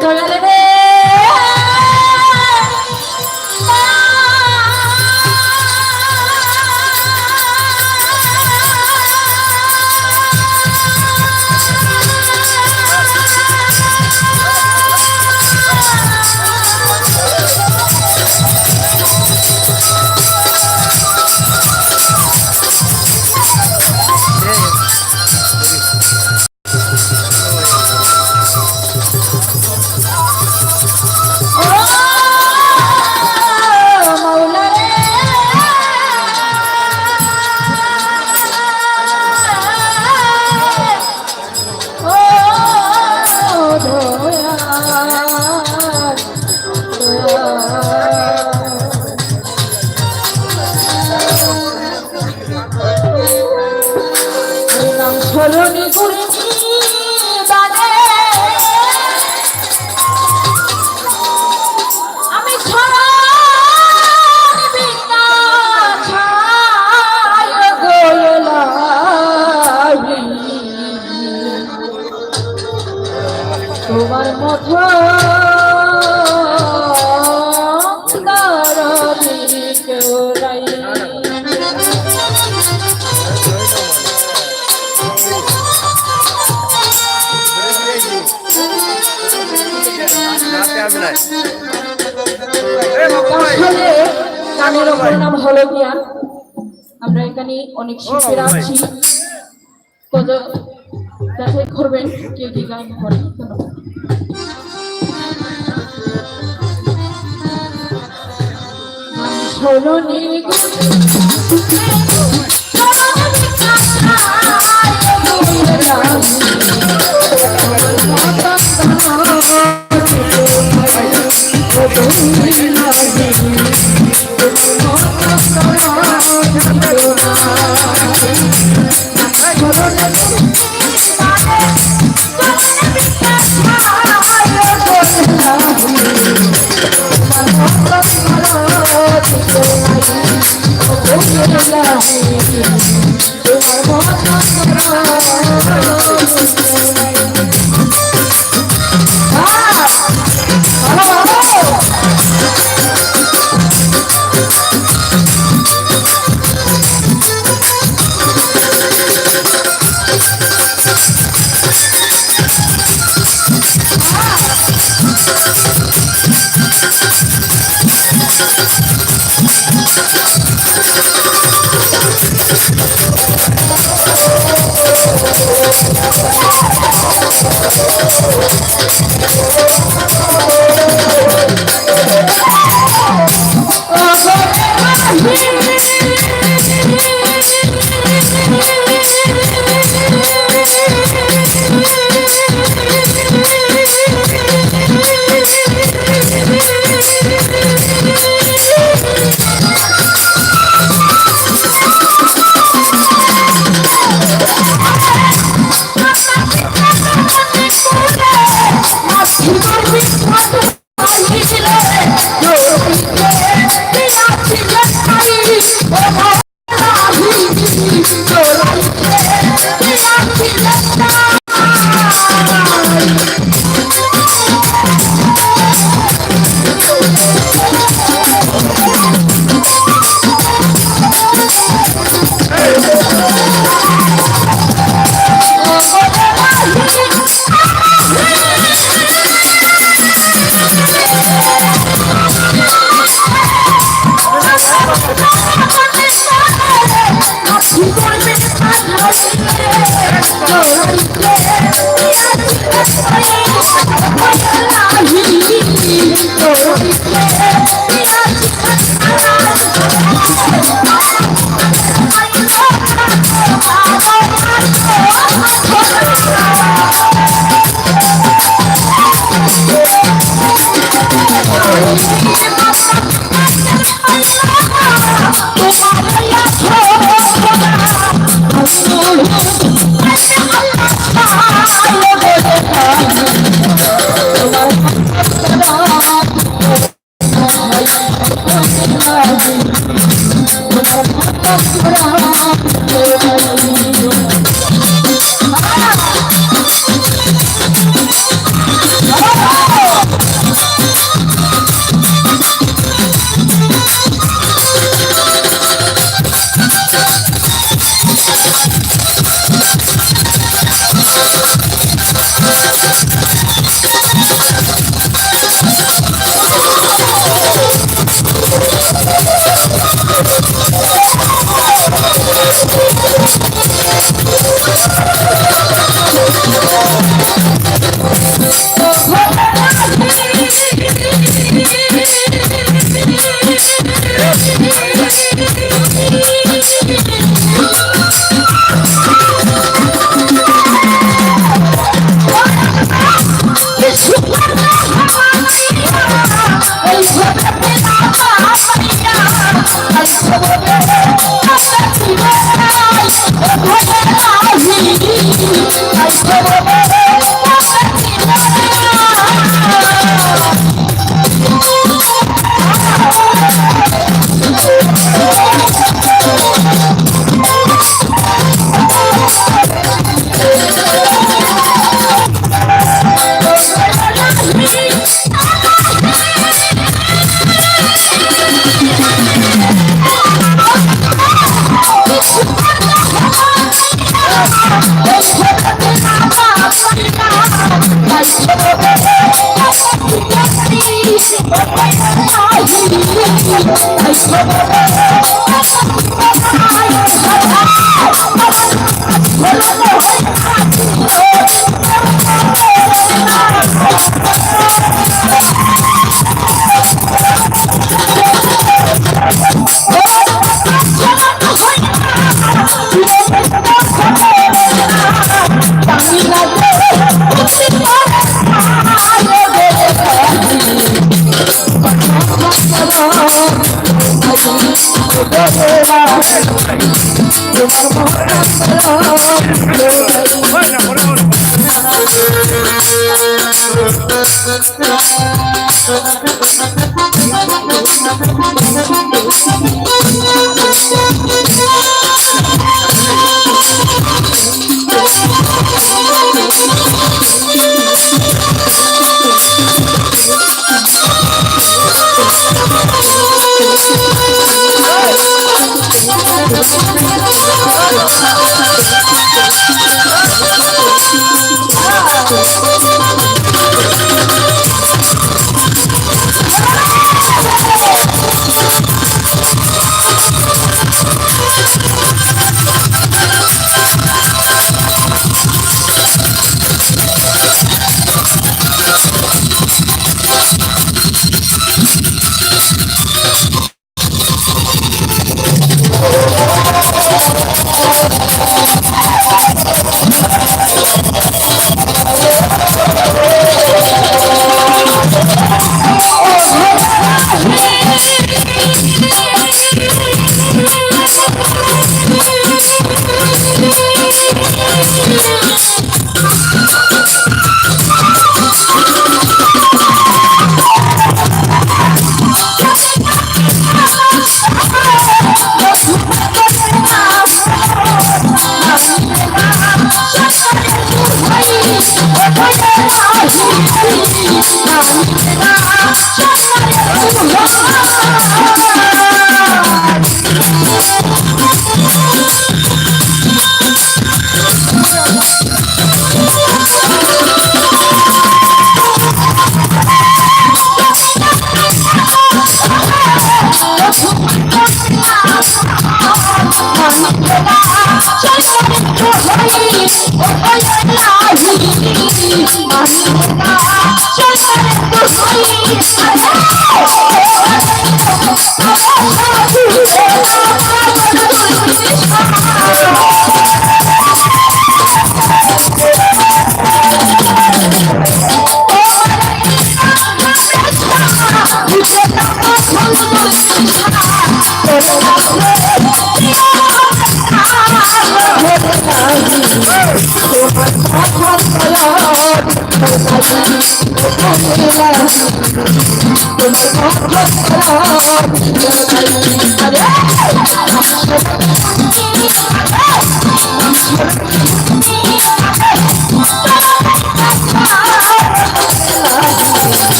দয়াল রে ধরণী গুরুজি বাজে আমি ছড়া বিনা ছায় গোলাহি তোমার মতো দারদি কেউ নাই গানের অপর নাম হলো জ্ঞান। আমরা এখানে অনেক শিল্পীরা আছি, যাচাই করবেন কে কি গান করে।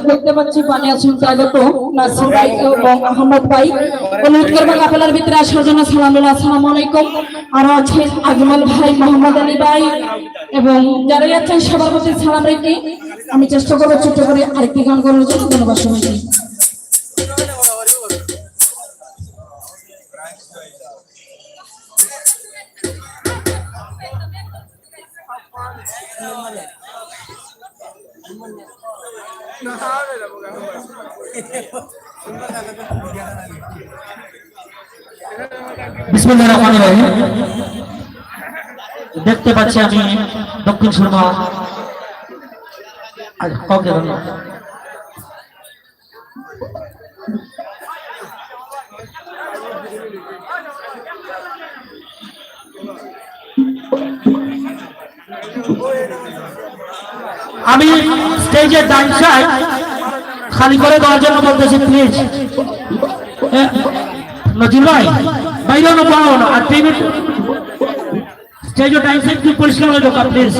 দেখতে পাচ্ছি পানি আছেন স্বাগত নাসির ভাই এবং আহমদ ভাই অনুরোধ করবেন আপনার ভিতরে আসার জন্য। আসসালামু আলাইকুম। আর আছেন আজমল ভাই, মোহাম্মদ আলী ভাই এবং যারা আছেন সবার প্রতি সালাম রেখে আমি চেষ্টা করবো ছোট্ট করে আরেকটি গান করার জন্য। ধন্যবাদ সবাইকে। বিসমিল্লাহির রহমানির রহিম। দেখতে পাচ্ছি আমি দক্ষিণ সুরমা ওকে ধন্যবাদ। আমি স্টেজের ডান সাইড খালি করে দেওয়ার জন্য বলতেছি প্লিজ। নজির ভাই বাইরে না পাও না আর টিভি स्टेज और टाइम से একটু পরিষ্কার হয়ে ঢোকা প্লিজ।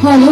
हेलो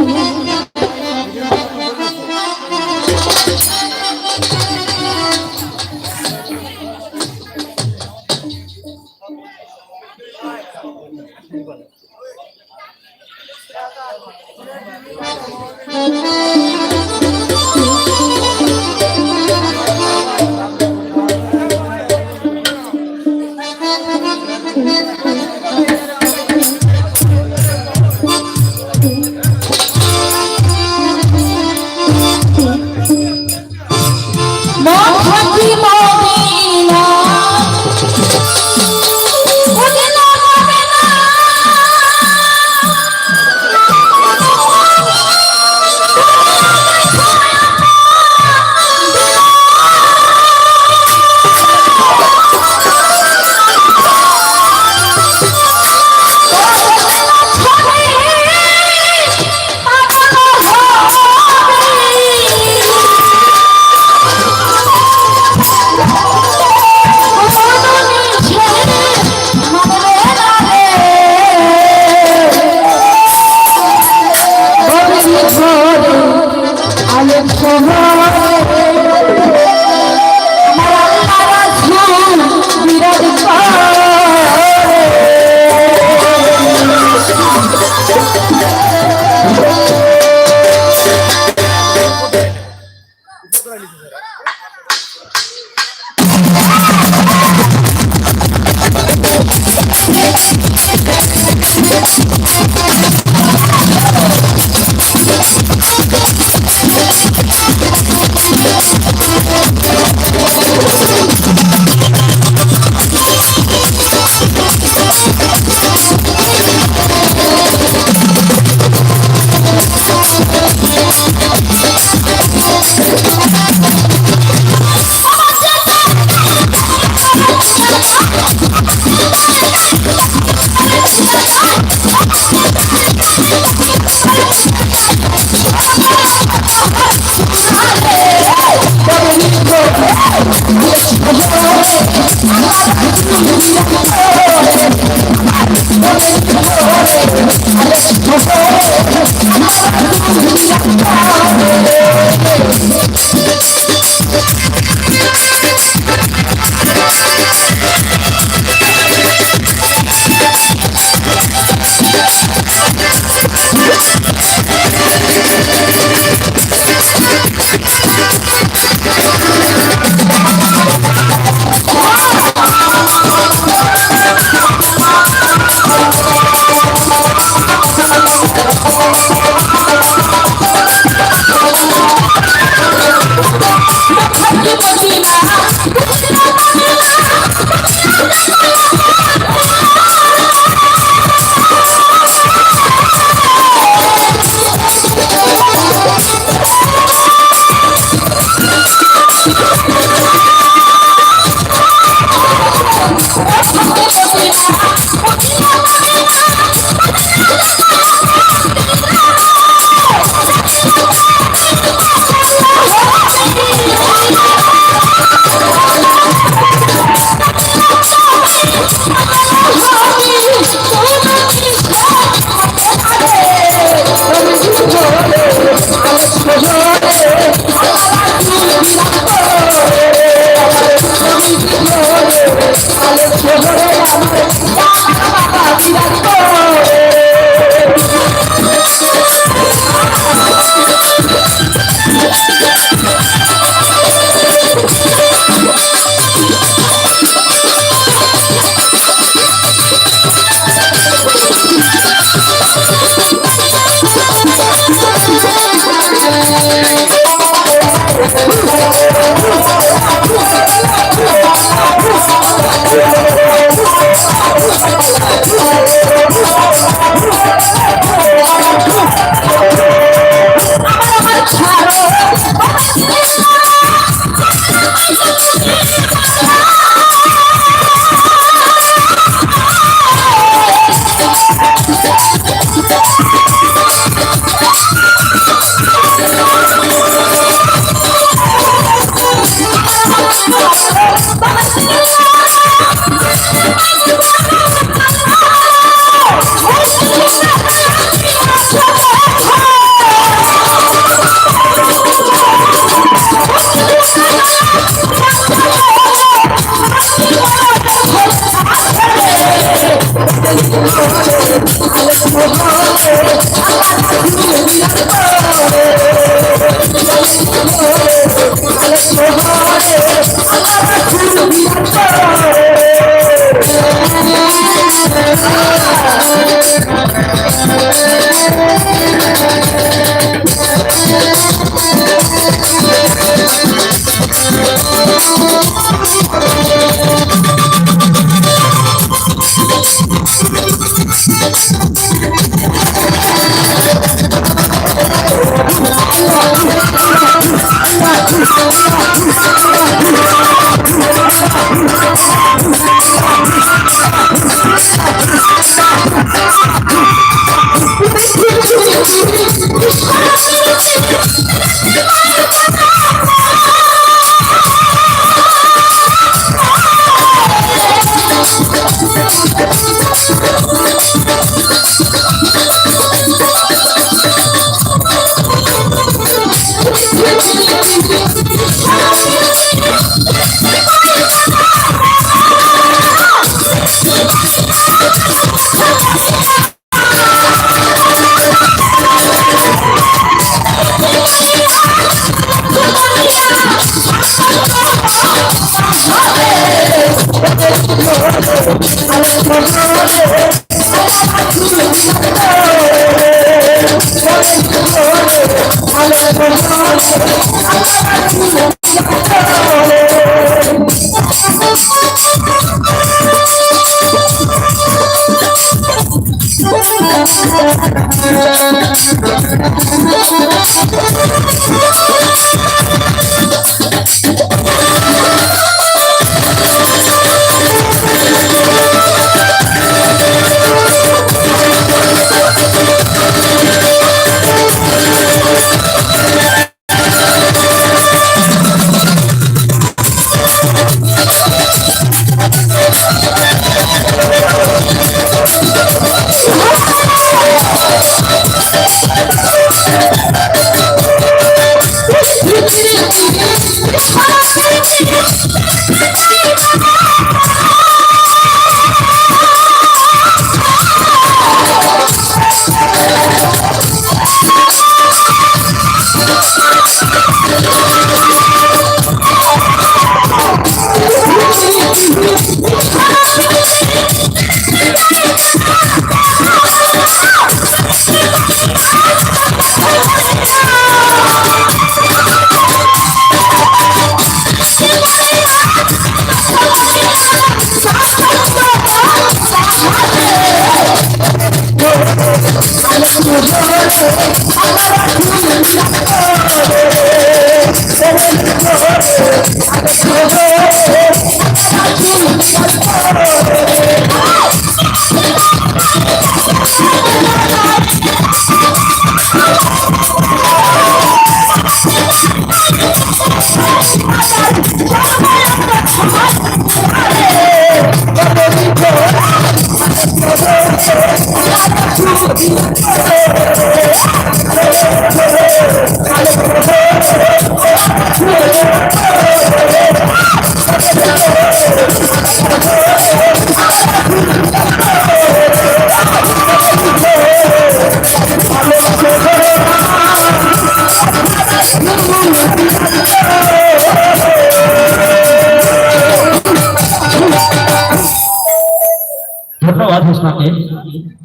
ধন্যবাদ হোসনাকে।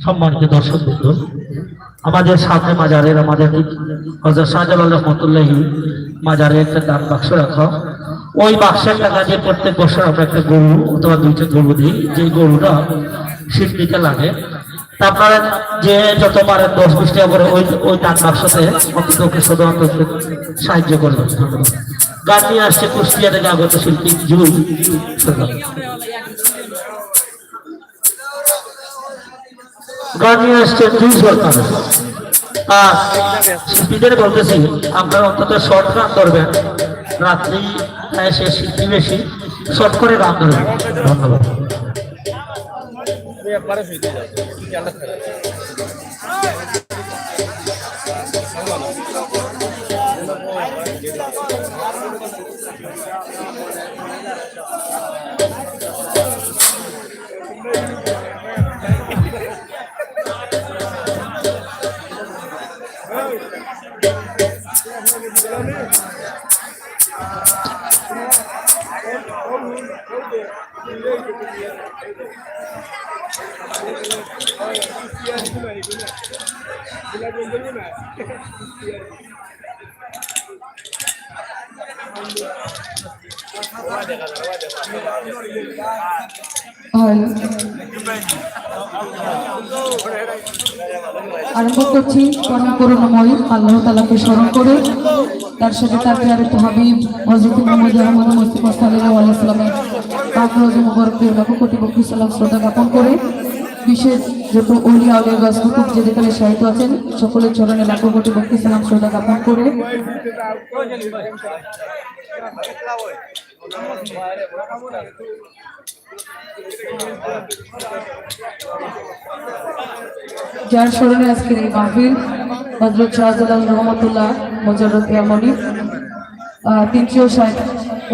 সম্মানিত দর্শক বৃন্দ, আমাদের সামনে মাজারের আমাদের হযরত শাহজালাল রহমাতুল্লাহি মাজারে একটা দান বাক্স রাখা। ওই বাক্সের টাকা দিয়ে প্রত্যেক বছর আমরা একটা গরু অথবা দুইটা গরু দিই, যে গরুটা শিল্পীতে লাগে। তা আপনারা যে যত পারেন 10-20 টাকা করে ওই দান বাক্সতে অন্ততকে সদরকে সাহায্য করবেন। ধন্যবাদ। গান নিয়ে আসছে কুষ্টিয়া থেকে আগত শিল্পী জুই সরকার। গান নিয়ে আসছে জুই সরকার। শিল্পীদের বলতেছি আপনারা অন্তত শর্ট গান ধরবেন, রাত্রি সে শিল্পী বেশি, শর্ট করে গান ধরবেন। ধন্যবাদ। আরম্ভ করছি পরম করুণাময় আল্লাহ তাআলাকে স্মরণ করে, তার সাথে তার প্রিয় হাবিব হযরত মুহাম্মদ আহমদ মুস্তাফা সাল্লাল্লাহু আলাইহি ওয়াসাল্লামের পাক রওজা মুবারকের লক্ষ কোটি ভক্তি সালাম শ্রদ্ধা জ্ঞাপন করে, বিশেষ যত আউলিয়া আউলিয়া গাছকুতুব যে যেখানে শায়িত আছেন সকলের চরণে লাখ কোটি ভক্তি সালাম শ্রদ্ধা জ্ঞাপন করে যার স্মরণে আজকের এই মাহফিল হযরত শাহজালাল রহমাতুল্লাহ মুজাররদ ইয়ামানি 360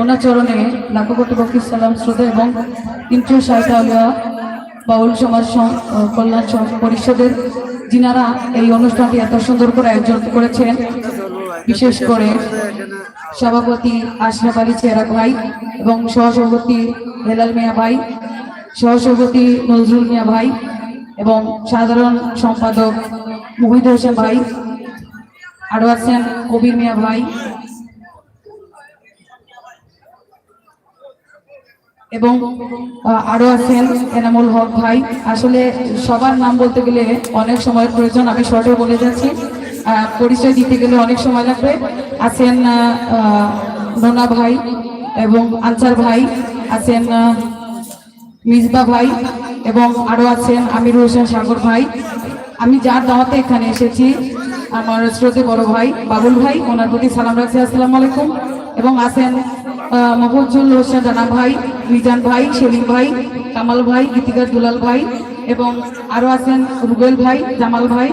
ওনার চরণে লাখ কোটি ভক্তি সালাম শ্রদ্ধা এবং 360 আউলিয়া বাউল সমাজ কল্যাণ পরিষদের যিনারা এই অনুষ্ঠানটি এত সুন্দর করে আয়োজন করেছেন, বিশেষ করে সভাপতি আশরাফ আলী চেরাক ভাই এবং সহসভাপতি হেলাল মিয়া ভাই, সহসভাপতি নজরুল মিয়া ভাই এবং সাধারণ সম্পাদক মুহিদ হোসেন ভাই, আরো আছেন কবির মিয়া ভাই এবং আরো আছেন এনামুল হক ভাই। আসলে সবার নাম বলতে গেলে অনেক সময়ের প্রয়োজন, আমি শর্টে বলে যাচ্ছি, পরিচয় দিতে গেলে অনেক সময় লাগবে। আছেন নোনা ভাই এবং আনসার ভাই, আছেন মিসবা ভাই এবং আরো আছেন আমিরুল হোসেন সাগর ভাই। আমি যার দাওয়াতে এখানে এসেছি আমার শ্রদ্ধেয় বড় ভাই বাবুল ভাই, ওনার প্রতি সালাম রাখছি, আসসালামু আলাইকুম। এবং আছেন মফজুল হোসেন রানা ভাই, মিজান ভাই, সেলিম ভাই, কামাল ভাই, গীতিকার দুলাল ভাই এবং আরো আছেন রুবেল ভাই, জামাল ভাই,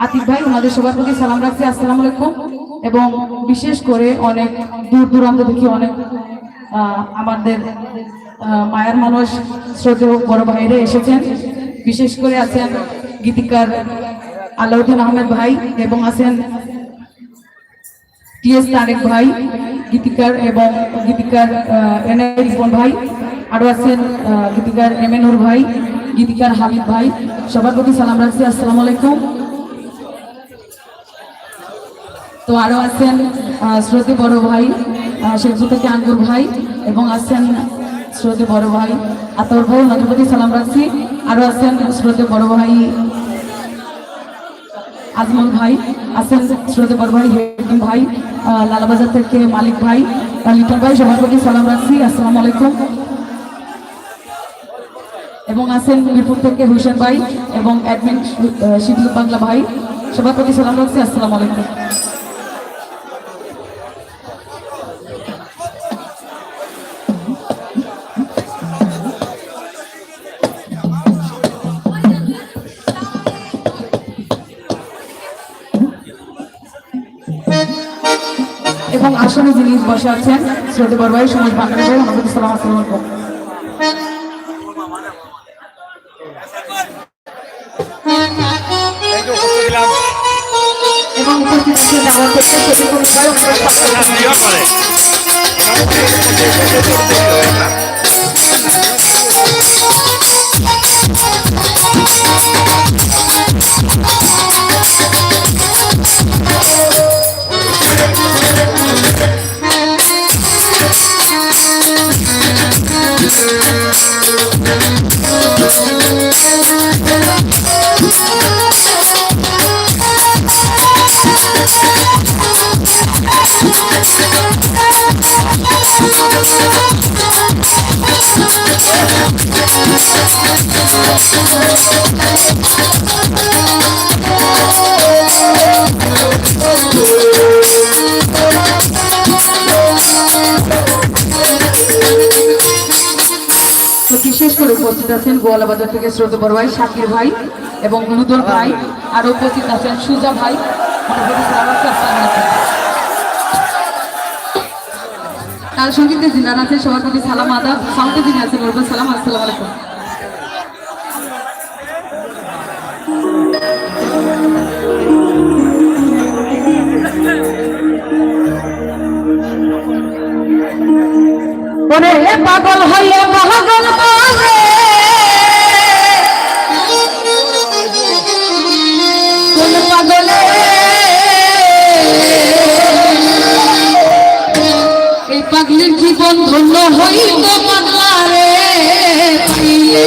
আতিক ভাই, ওনাদের সবার প্রতি সালাম রাখছি, আসসালামু আলাইকুম। এবং বিশেষ করে অনেক দূর দূরান্ত থেকে অনেক আমাদের মায়ের মানুষ শ্রদ্ধেয় বড় ভাইরা এসেছেন, বিশেষ করে আছেন গীতিকার আলাউদ্দিন আহমেদ ভাই এবং আছেন টিএস তারেক ভাই গীতিকার এবং গীতিকার এনআই রিপন ভাই, আরো আছেন গীতিকার এম এ নূর ভাই, গীতিকার হামিদ ভাই, সবার প্রতি সালাম রাখছি, আসসালামু আলাইকুম। তো আরো আছেন শ্রদ্ধেয় বড় ভাই শেখপুর থেকে আঙ্গুর ভাই এবং আছেন শ্রদ্ধেয় বড় ভাই আতর ভাই, ওনাদের প্রতি সালাম রাখছি। আরো আছেন শ্রদ্ধেয় বড় ভাই আজমল ভাই, আছেন শ্রদ্ধেয় বড় ভাই হেকিম ভাই, লালাবাজার থেকে মালিক ভাই, লিটন ভাই, সবার প্রতি সালাম রাখছি, আসসালামু আলাইকুম। এবং আছেন মিরপুর থেকে হুসেন ভাই এবং অ্যাডমিন শিবলু বাংলা ভাই, সবার প্রতি সালাম রাখছি, আসসালামু আলাইকুম। এবং আসলে যিনি বসে আছেন শ্রদ্ধেয় বড় ভাই সমাজ বাংলা ভাই, আমাদের সালাম, আসসালামু আলাইকুম। এবং উপস্থিত আছেন আমার থেকে শরীফুল ভাই, আমাদের তো বিশেষ করে উপস্থিত আছেন গোয়ালা বাজার থেকে শ্রদ্ধেয় বড় ভাই শাকির ভাই এবং গুরুদর ভাই, আর উপস্থিত আছেন সুজা ভাই। তার সঙ্গীতে জিনার আছে, সবার প্রতি সালাম আদাব। সাউন্ডে যিনি আছেন ওরকম সালাম, আসসালামু আলাইকুম। ওরে পাগল হইলে পাগল বলে, কোন পাগলে এই পাগলের জীবন ধন্য হইল পাগলা রে পাইলে।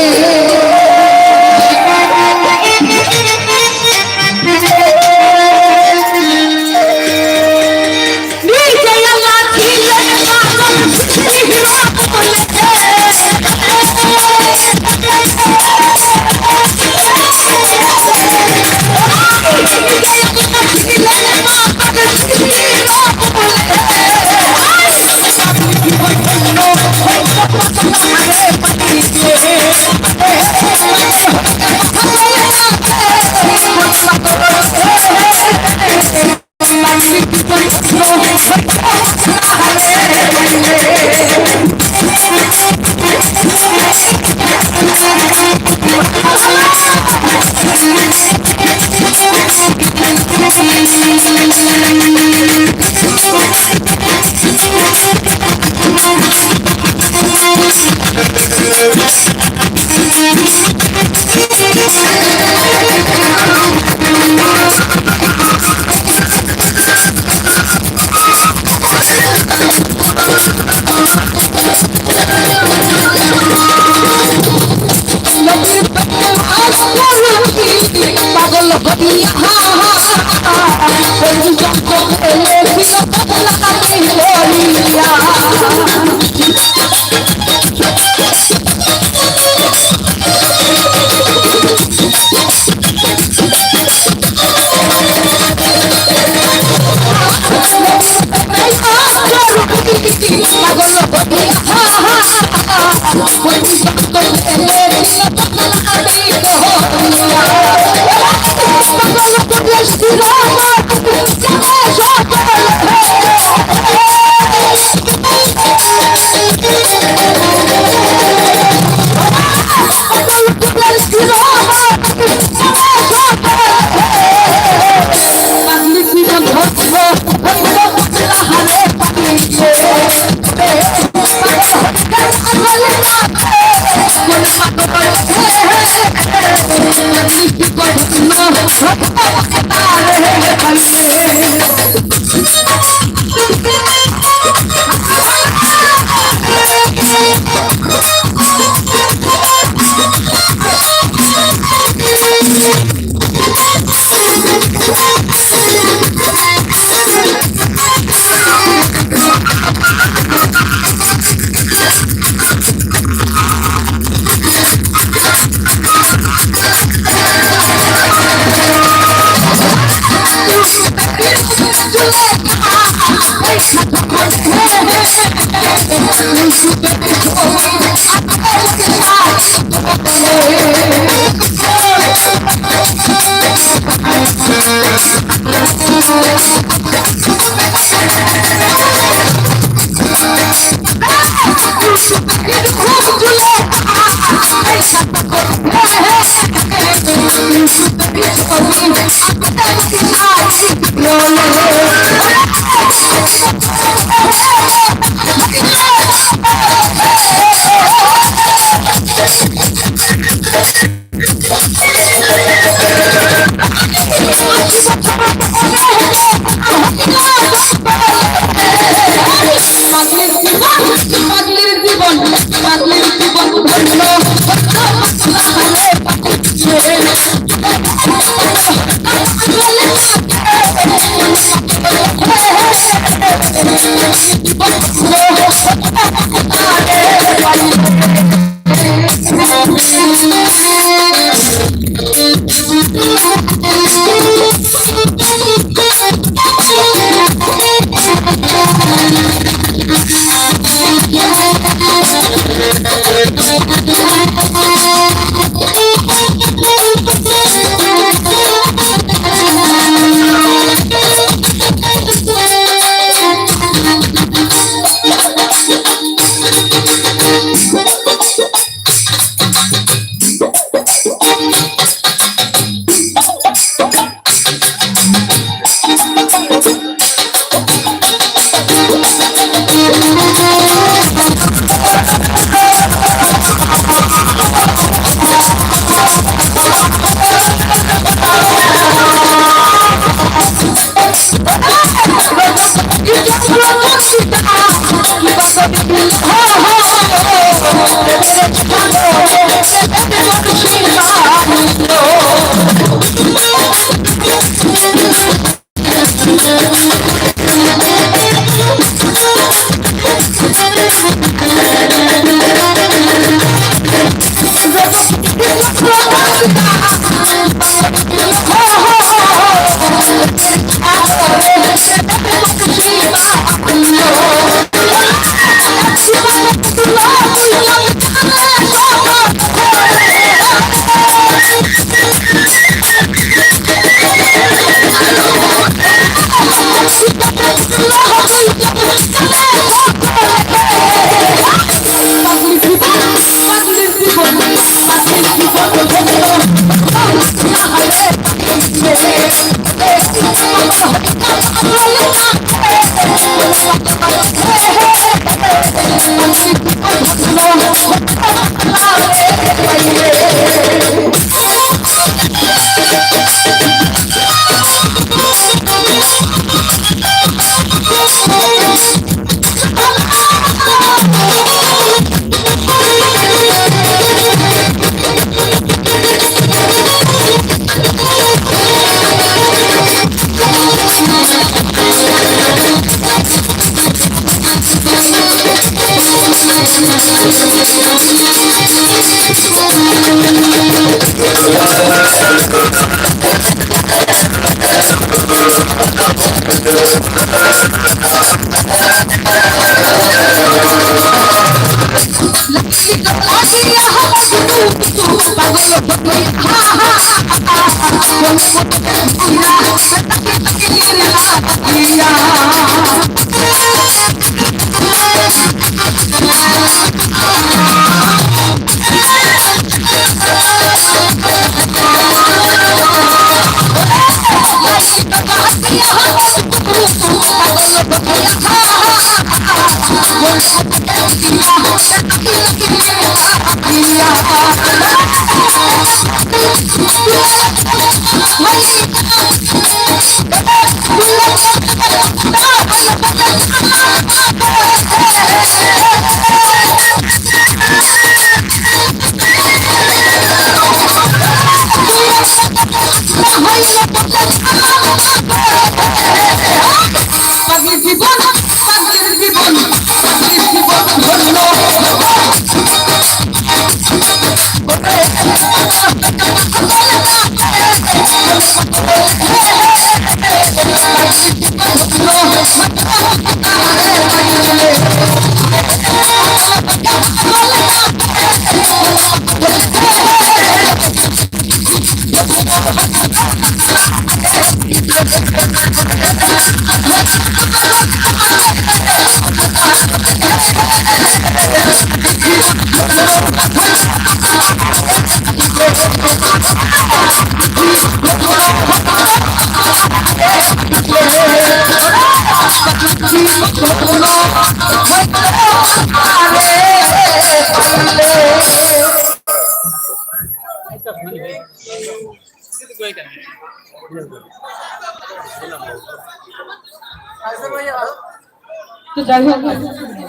তো যাই হোক,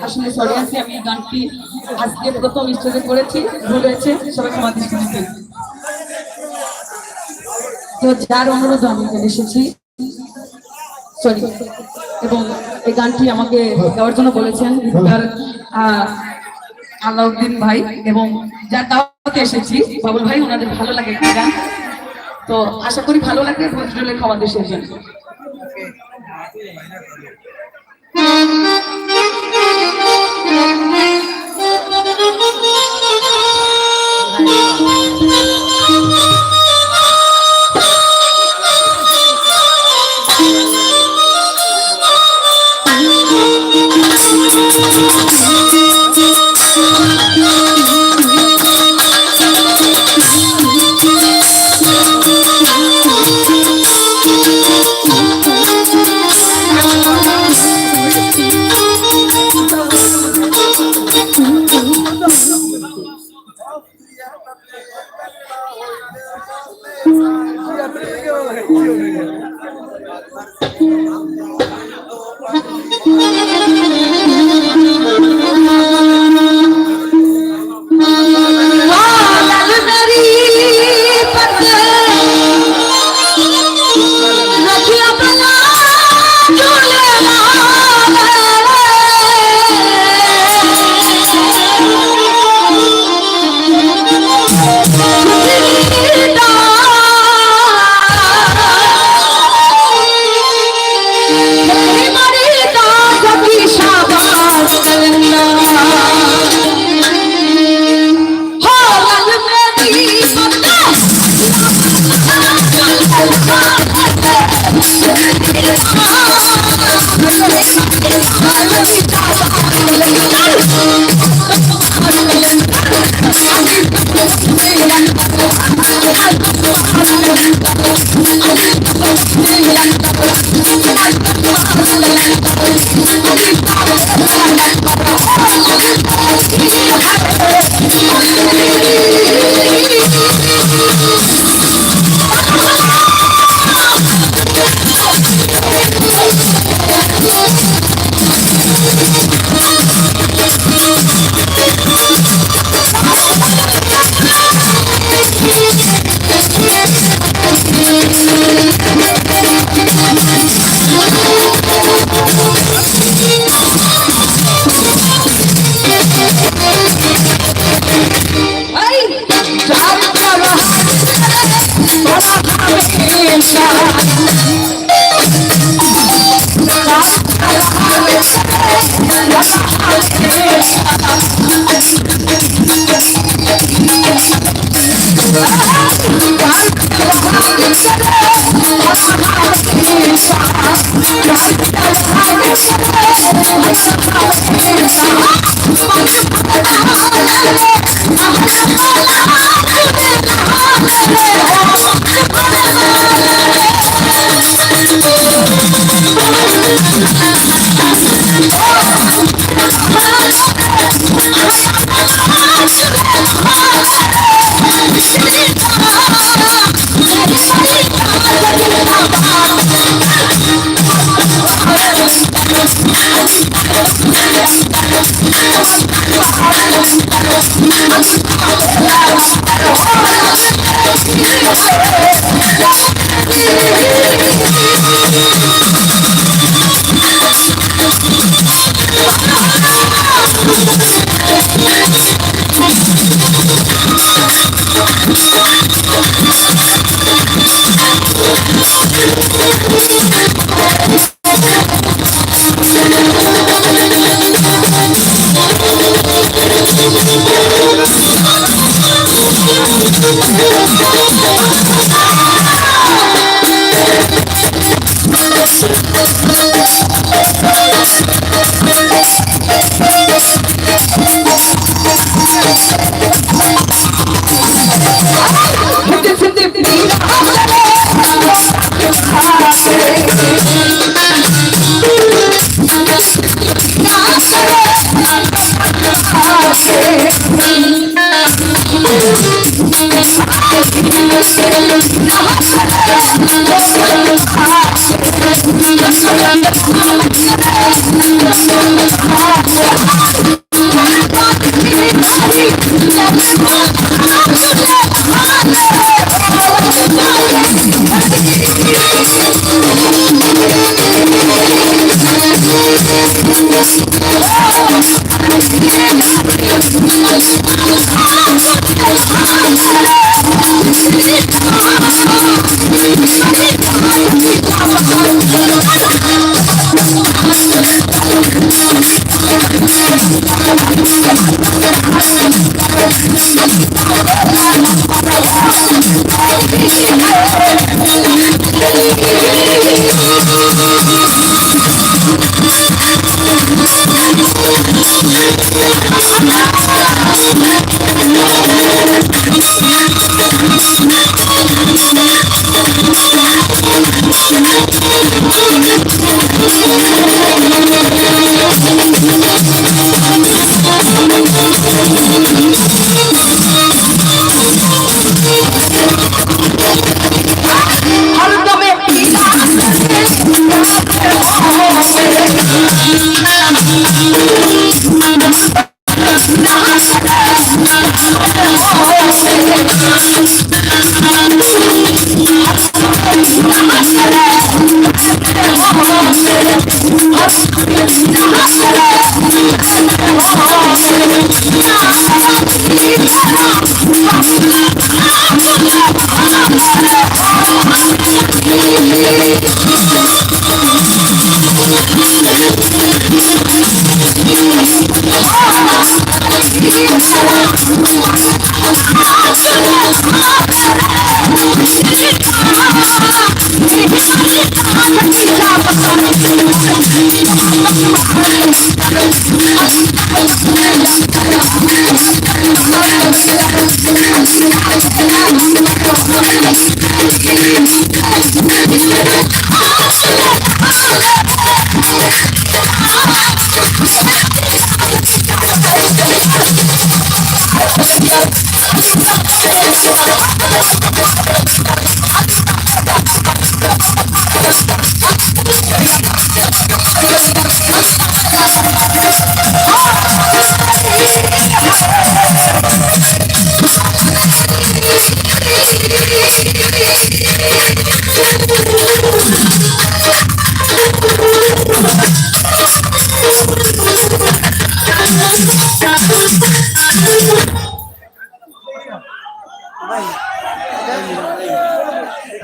আসলে সরি আছি, আমি এই গানটি আজকে প্রথম স্টেজে করেছি, ভুল হয়েছে, সবাই ক্ষমা দৃষ্টি দিতে। তো যার অনুরোধ আমি এখানে এসেছি, সরি, এবং এই গানটি আমাকে গাওয়ার জন্য বলেছেন গীতিকার আলাউদ্দিন ভাই, এবং যার দাওয়াতে এসেছি বাবুল ভাই, ওনাদের ভালো লাগে একটি গান। তো আশা করি ভালো লাগে, ভদ্রলোক আমাদের শেষে।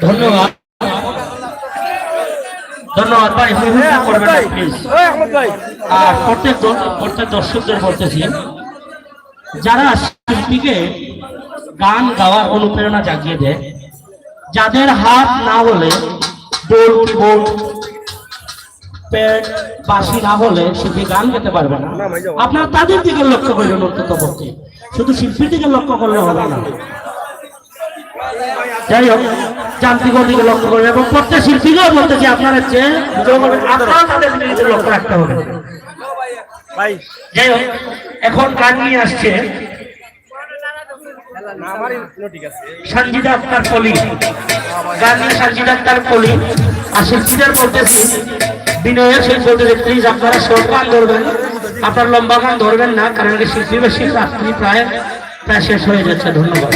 ধন্যবাদ ধন্যবাদ ভাই, করবেন না প্লিজ। আর প্রত্যেক দর্শকদের বলতেছি, যারা শিল্পীকে গান গাওয়ার অনুপ্রেরণা জাগিয়ে দেয়, যাদের হাত না হলে ডোল কিবোর্ড পেট বাঁশি না হলে শিল্পী গান গাইতে পারবে না। আপনারা তাদের দিকে লক্ষ্য করবেন, অন্তত পক্ষে শুধু শিল্পীর দিকে লক্ষ্য করলে হবে না। যাই হোক, যান্ত্রিকের দিকে লক্ষ্য করবেন এবং প্রত্যেক শিল্পীকেও বলতেছি আপনারা যে আপনারা তাদের দিকে লক্ষ্য রাখতে হবে। যাই হোক, এখন গান নিয়ে আসছে সঞ্জিদা আক্তার কলি, গান নিয়ে সঞ্জিদা আক্তার কলি। আর শিল্পীদের বলতেছি, বিনয়ের সেই বলতেছি, প্লিজ আপনারা শর্ট গান ধরবেন, আপনার লম্বা গান ধরবেন না, কারণ শিল্পী বেশি রাত্রি প্রায় শেষ হয়ে যাচ্ছে। ধন্যবাদ।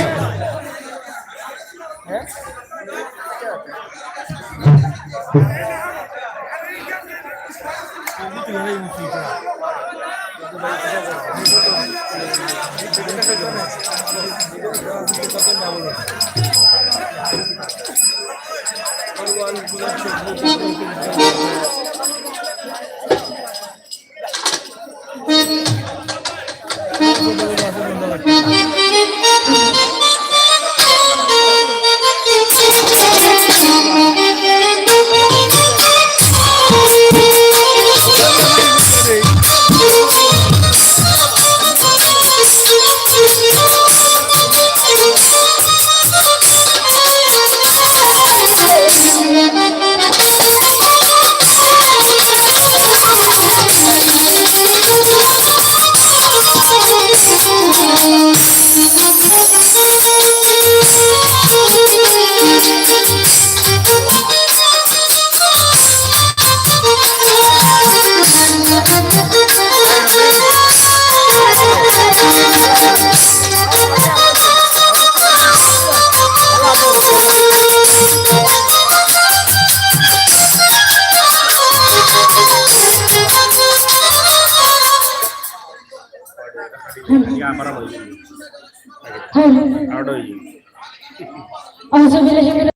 أعوذ بالله من